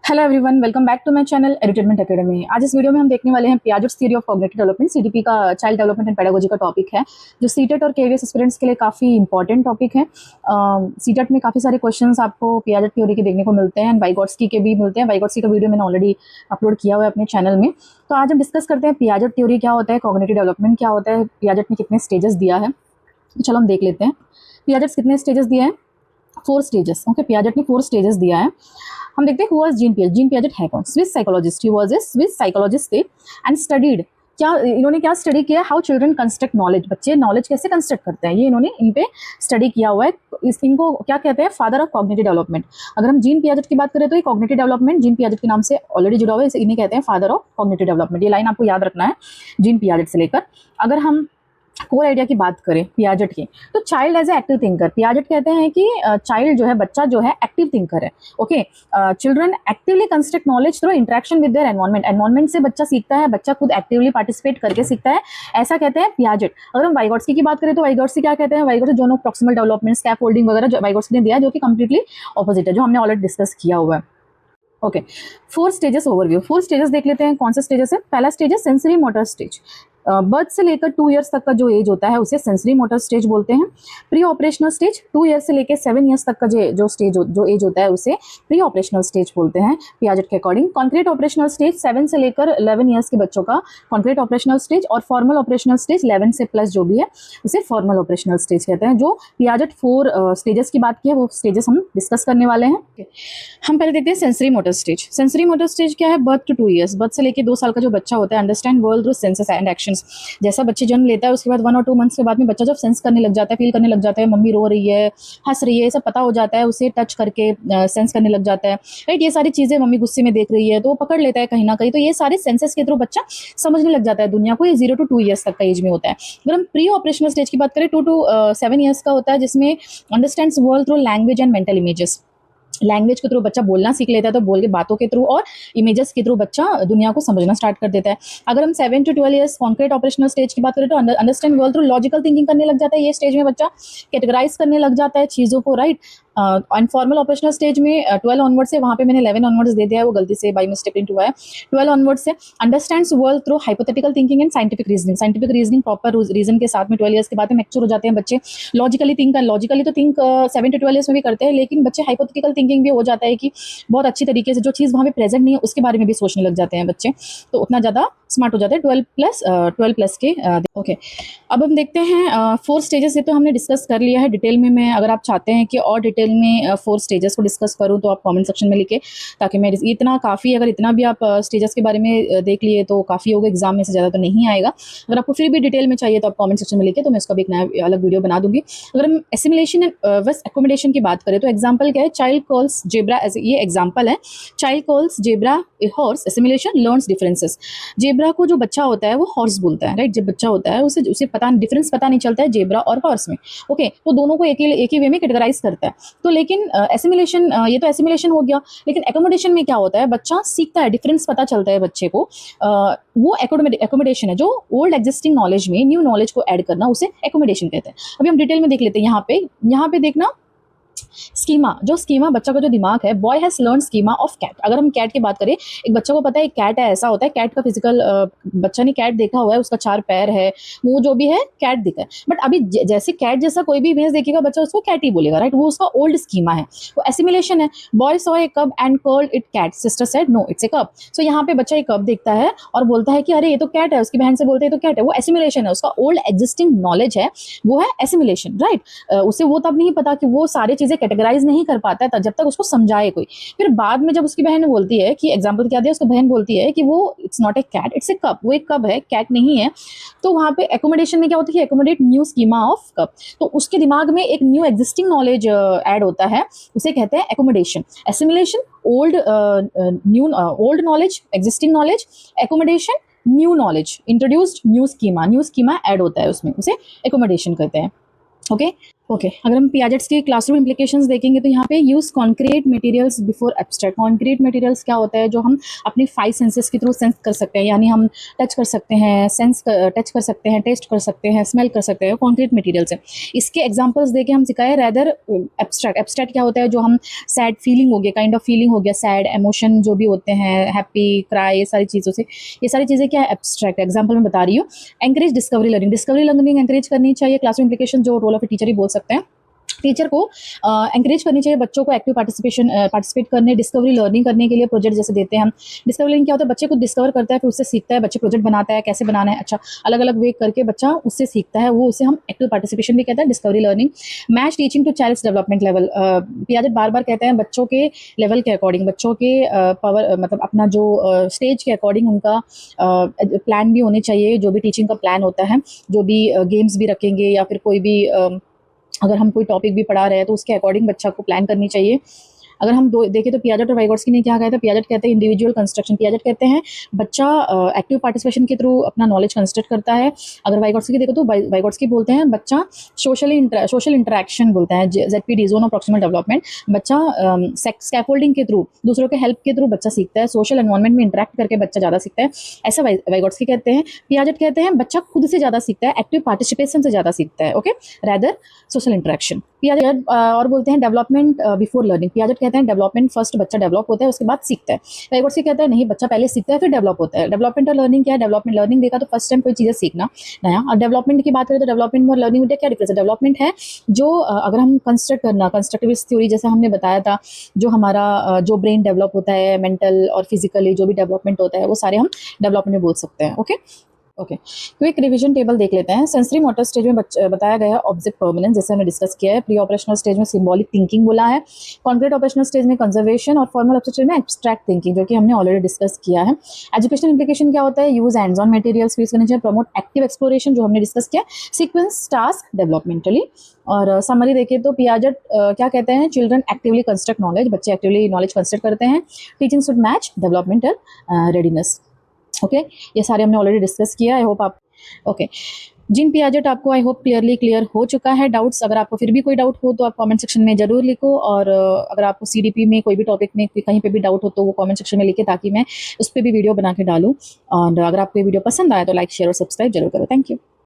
Hello everyone, welcome back to my channel edutainment academy. आज इस video में हम देखने वाले हैं Piaget's theory of cognitive development, CDP का चाइल्ड डेवलपमेंट एंड पेडागोजी का टॉपिक है, जो सीटेट और केवीएस एस्पिरेंट्स के लिए काफ़ी इंपॉर्टेंट टॉपिक है। सीटेट में काफ़ी सारे क्वेश्चंस आपको पियाजेट थ्योरी के देखने को मिलते हैं एंड वाइगोट्स्की के भी मिलते हैं। वाइगोट्स्की का वीडियो मैंने ऑलरेडी अपलोड किया हुआ है अपने चैनल में। तो आज हम डिस्कस करते हैं पियाजेट थ्योरी क्या होता है, कॉग्निटिव डेवलपमेंट क्या होता है, पियाजेट ने कितने स्टेजेस दिया है। तो चलो हम देख लेते हैं पियाजेट्स कितने स्टेजेस दिए हैं। 4 स्टेजेस। ओके, पियाजेट ने 4 स्टेजेस दिया है। हम देखते हैं who was gene Piaget. Gene Piaget है कौन? Swiss psychologist. He was a Swiss psychologist थे एंड स्टडीड, क्या इन्होंने क्या स्टडी किया? हाउ चिल्ड्रन कंस्ट्रक्ट नॉलेज, बच्चे नॉलेज कैसे कंस्ट्रक्ट करते हैं, ये इन्होंने इन पे स्टडी किया हुआ है। इनको क्या कहते हैं? Father of cognitive development. अगर हम जीन पियाजेट की बात करें तो ये कॉग्निटिव डेवलपमेंट जीन पियाजेट के नाम से ऑलरेडी जुड़ा हुआ है, इन्हें कहते हैं फादर ऑफ कॉग्निटिव डेवलपमेंट। ये लाइन आपको याद रखना है जीन पियाजेट से लेकर। अगर हम कोर आइडिया की बात करें पियाजेट की, तो child as a active thinker, Piaget कहते हैं कि चाइल्ड जो है, बच्चा जो है एक्टिव थिंकर है। Okay, children actively construct knowledge through interaction with their environment. Environment से बच्चा सीखता है, बच्चा खुद एक्टिवली पार्टिसिपेट करके सीखता है, ऐसा कहते हैं पियाजेट। अगर हम वाइगोट्स्की की बात करें तो वाइगोट्स्की क्या कहते हैं? Vygotsky zone of proximal development, scaffolding वगैरह जो वाइगोट्स्की ने दिया है, जो कि कंप्लीटली ऑपोजिट है, जो हमने ऑलरेडी डिस्कस किया हुआ है। Okay, 4 stages overview. 4 स्टेजेस देख लेते हैं। कौन से स्टेजेस है? पहला स्टेज है सेंसरी मोटर स्टेज। बर्थ से लेकर 2 इयर्स तक का जो एज होता है उसे सेंसरी मोटर स्टेज बोलते हैं। प्री ऑपरेशनल स्टेज 2 इयर्स से लेकर 7 इयर्स तक का जो एज होता है उसे प्री ऑपरेशनल स्टेज बोलते हैं पियाजेट के अकॉर्डिंग। कॉन्क्रीट ऑपरेशनल स्टेज 7 से लेकर 11 इयर्स के बच्चों का कॉन्क्रीट ऑपरेशनल स्टेज, और फॉर्मल ऑपरेशनल स्टेज 11 से प्लस जो भी है उसे फॉर्मल ऑपरेशनल स्टेज कहते हैं। जो पियाजेट 4 स्टेजेस की बात की है वो स्टेजेस हम डिस्कस करने वाले हैं। हम पहले देखते हैं sensory motor stage. Sensory motor stage क्या है? बर्थ टू 2 इयर्स, बर्थ से लेकर 2 साल का जो बच्चा होता है, understand world through senses and actions. जैसा बच्चे जन्म लेता है उसके बाद 1 और 2 मंथ्स के बाद में बच्चा जब सेंस करने लग जाता है, फील करने लग जाता है, मम्मी रो रही है, हंस रही है, ये सब पता हो जाता है, उसे टच करके सेंस करने लग जाता है, राइट। ये सारी चीज़ें, मम्मी गुस्से में देख रही है तो वो पकड़ लेता है कहीं ना कहीं, तो ये सारे सेंसेस के थ्रू बच्चा समझने लग जाता है दुनिया को। ये 0 to 2 इयर्स तक का एज में होता है। अगर हम प्री ऑपरेशनल स्टेज की बात करें 2 to 7 इयर्स का होता है, जिसमें understands world through language and mental images. Language के थ्रू बच्चा बोलना सीख लेता है, तो बोल के बातों के थ्रू और इमेजेस के थ्रू बच्चा दुनिया को समझना स्टार्ट कर देता है। अगर हम 7 to 12 years concrete operational stage की बात करें तो understand world through logical thinking करने लग जाता है। ये स्टेज में बच्चा कैटेगराइज करने लग जाता है चीज़ों को, राइट। अनफॉर्मल ऑपरेशनल स्टेज में 12 ऑनवर्ड से, वहाँ पे मैंने 11 ऑनवर्ड्स दे दिया है, वो गलती से बाई मिस्टेक प्रिंट हुआ है। 12 ऑनवर्ड से understands world through hypothetical thinking and scientific reasoning. Scientific reasoning proper reason के साथ में 12 इयर्स के बाद में मैच्योर हो जाते हैं बच्चे। लॉजिकली तो थिंक 7 to 12 इयर्स में भी करते हैं, लेकिन बच्चे हाइपोथेटिकल थिंकिंग भी हो जाता है कि बहुत अच्छी तरीके से जो चीज़ वहाँ पे प्रेजेंट नहीं है उसके बारे में भी सोचने लग जाते हैं बच्चे, तो उतना ज़्यादा स्मार्ट हो जाते हैं 12 प्लस के। ओके, अब हम देखते हैं 4 स्टेजेस। ये तो हमने डिस्कस कर लिया है डिटेल में। मैं, अगर आप चाहते हैं कि और डिटेल में 4 स्टेजेस को डिस्कस करूं तो आप कमेंट सेक्शन में लिखे, ताकि मैं इतना काफ़ी, अगर इतना भी आप स्टेजेस के बारे में देख लिए तो काफ़ी होगा, एग्जाम में से ज़्यादा तो नहीं आएगा। अगर आपको फिर भी डिटेल में चाहिए तो आप कमेंट सेक्शन में लिखे, तो मैं उसका भी एक नया अलग वीडियो बना दूंगी। अगर हम एसिमिलेशन एंड वेस्ट एकोमोडेशन की बात करें तो एग्जाम्पल क्या है? चाइल्ड कॉल्स जेब्रा, ये एग्जाम्पल है। Child calls zebra a horse, assimilation learns differences. Zebra को जो बच्चा होता है वो हॉर्स बोलता है, राइट। जब बच्चा होता है उसे डिफरेंस पता नहीं चलता है जेब्रा और हॉर्स में। ओके, तो दोनों को एक ही वे में कैटेगराइज करता है। तो लेकिन एसिमिलेशन, ये तो एसिमिलेशन हो गया, लेकिन एकोमोडेशन में क्या होता है? बच्चा सीखता है, डिफरेंस पता चलता है बच्चे को। वो एकोमोडेशन है, जो ओल्ड एग्जिस्टिंग नॉलेज में न्यू नॉलेज को ऐड करना, उसे एकोमोडेशन कहते हैं। अभी हम डिटेल में देख लेते हैं। यहाँ पे देखना स्कीमा, जो स्कीमा, बच्चा का जो दिमाग है, boy has learn schema of cat. अगर हम कैट की बात करें, एक बच्चे को पता है कैट है, ऐसा होता है। कैट का फिजिकल, बच्चा ने कैट देखा हुआ है, उसका 4 पैर है, मुंह जो भी है कैट दिखा है। बट अभी जैसे कैट जैसा कोई भी इमेज देखेगा बच्चा, उसको कैट ही बोलेगा, राइट। वो उसका ओल्ड स्कीमा है, वो एसिमिलेशन है। Boy saw a cub and called it cat, sister said no it's a cub. So यहाँ पे बच्चा एक कब देखता है और बोलता है कि अरे ये तो कैट है, उसकी बहन से बोलते हैं तो कैट है। वो एसिमिलेशन है, उसका ओल्ड एग्जिस्टिंग नॉलेज है, वो है एसिमिलेशन, राइट। उसे वो तब नहीं पता कि वो सारी चीजें कैटेगराइज नहीं कर पाता है जब तक उसको समझाए कोई। फिर बाद में जब उसकी बहन बोलती है कि, एग्जांपल क्या दिया, उसकी बहन बोलती है कि वो it's not a cat, it's a cup, वो एक कप है, कैट नहीं है। तो वहां पे एकोमोडेशन में क्या होता है? Accommodate new schema of cup. तो उसके दिमाग में एक न्यू एग्जिस्टिंग नॉलेज ऐड होता है, उसे कहते हैं accommodation. Assimilation old knowledge, existing knowledge. Accommodation new knowledge, introduced new schema add होता है उसमें, उसे एकोमोडेशन कहते हैं। ओके, ओके अगर हम पियाजेट्स की क्लासरूम इम्प्लीकेशंस देखेंगे तो यहाँ पे use concrete materials before abstract. Concrete materials क्या होता है, जो हम अपनी 5 सेंसेस के थ्रू सेंस कर सकते हैं, यानी हम टच कर सकते हैं, टच कर सकते हैं, टेस्ट कर सकते हैं, स्मेल कर सकते हैं, कॉन्क्रीट मटेरियल्स है। इसके एग्जांपल्स देके हम सिखाए रैदर एब्स्ट्रैक्ट। एब्स्ट्रैक्ट क्या होता है, जो हम सैड फीलिंग हो गया, काइंड ऑफ फीलिंग हो गया, सैड इमोशन जो भी होते हैं, हैप्पी, क्राई, ये सारी चीज़ों से, ये सारी चीज़ें क्या है, एब्स्ट्रैक्ट। एग्जाम्पल मैं बता रही हूँ। Encourage discovery learning. Discovery learning encourage करनी चाहिए। क्लासरूम इम्प्लीकेशन जो रोल ऑफ ए टीचर ही बोल सकते हैं। टीचर को एंकरेज करनी चाहिए बच्चों को एक्टिव पार्टिसिपेट करने, डिस्कवरी लर्निंग करने के लिए प्रोजेक्ट जैसे देते हैं हम। डिस्कवरी लर्निंग क्या होता है, बच्चे को डिस्कवर करता है, फिर उससे सीखता है, बच्चे प्रोजेक्ट बनाता है, कैसे बनाना है, अच्छा अलग अलग वे करके बच्चा उससे सीखता है, वो उसे हम एक्टिव पार्टिसिपेशन भी कहते हैं, discovery learning. Match teaching to child's development level. Piaget बार बार कहते हैं बच्चों के लेवल के अकॉर्डिंग, बच्चों के पावर मतलब अपना जो स्टेज के अकॉर्डिंग उनका प्लान भी होने चाहिए, जो भी टीचिंग का प्लान होता है, जो भी गेम्स भी रखेंगे या फिर कोई भी अगर हम कोई टॉपिक भी पढ़ा रहे हैं तो उसके अकॉर्डिंग बच्चा को प्लान करनी चाहिए। अगर हम देखें तो पियाजेट और वाइगोट्स्की ने क्या कहा था, पियाजेट कहते हैं इंडिविजुअल कंस्ट्रक्शन। पियाजेट कहते हैं बच्चा एक्टिव पार्टिसिपेशन के थ्रू अपना नॉलेज कंस्ट्रक्ट करता है। अगर वाइगोट्स्की देखो तो वाइगोट्स्की बोलते हैं बच्चा सोशल इंटरेक्शन बोलता है, ZPD zone of proximal development. बच्चा स्कैफोल्डिंग के थ्रू, दूसरों के हेल्प के थ्रू बच्चा सीखता है, सोशल एनवायरनमेंट में इंटरेक्ट करके बच्चा ज़्यादा सीखता है, ऐसा वाइगोट्स्की कहते हैं। पियाजेट कहते हैं बच्चा खुद से ज़्यादा सीखता है, एक्टिव पार्टिसिपेशन से ज़्यादा सीखता है, okay, rather social interaction. Piaget और बोलते हैं डेवलपमेंट बिफोर लर्निंग। पियाजेट कहते हैं डेवलपमेंट फर्स्ट, बच्चा डेवलप होता है उसके बाद सीखता है। वाइगोट्स्की कहता है नहीं, बच्चा पहले सीखता है फिर डेवलप होता है। डेवलपमेंट और लर्निंग क्या है, डेवलपमेंट लर्निंग देखा तो फर्स्ट टाइम कोई चीज़ें सीखना नया, और डेवलपमेंट की बात करें तो डेवलपमेंट और लर्निंग में क्या डिफरेंस है। डेवलपमेंट है जो अगर हम कंस्ट्रक्टिविस्ट थ्योरी जैसे हमने बताया था, जो हमारा जो ब्रेन डेवलप होता है, मेंटल और फिजिकली जो भी डेवलपमेंट होता है, वो सारे हम डेवलपमेंट में बोल सकते हैं, okay. Okay quick revision table देख लेते हैं। सेंसरी मोटर स्टेज में बताया गया है ऑब्जेक्ट परमानेंस, जैसे हमने डिस्कस किया है। प्री ऑपरेशनल स्टेज में सिंबॉलिक थिंकिंग बोला है। कॉन्क्रीट ऑपरेशनल स्टेज में कंजर्वेशन, और फॉर्मल ऑपरेशनल स्टेज में एब्स्ट्रैक्ट थिंकिंग, जो कि हमने ऑलरेडी डिस्कस किया है। एजुकेशन इम्प्लीकेशन क्या होता है, use hands on materials use करने चाहिए, प्रमोट एक्टिव एक्सप्लोरेशन जो हमने डिस्कस किया, सीक्वेंस टास्क डेवलपमेंटली। और समरी देखें तो पियाजेट क्या कहते हैं, चिल्ड्रन एक्टिवली कंस्ट्रक्ट नॉलेज, बच्चे एक्टिवली नॉलेज कंस्ट्रक्ट करते हैं। Teaching should match developmental readiness, okay. ये सारे हमने ऑलरेडी डिस्कस किया। आई होप आप ओके जिन पियाजेट आपको आई होप क्लियर हो चुका है। डाउट्स अगर आपको फिर भी कोई डाउट हो तो आप कमेंट सेक्शन में जरूर लिखो, और अगर आपको CDP में कोई भी टॉपिक में कहीं पे भी डाउट हो तो वो कमेंट सेक्शन में लिखे, ताकि मैं उस पर भी वीडियो बना के डालूँ। और अगर आपको ये वीडियो पसंद आया तो लाइक, शेयर और सब्सक्राइब जरूर करो। Thank you.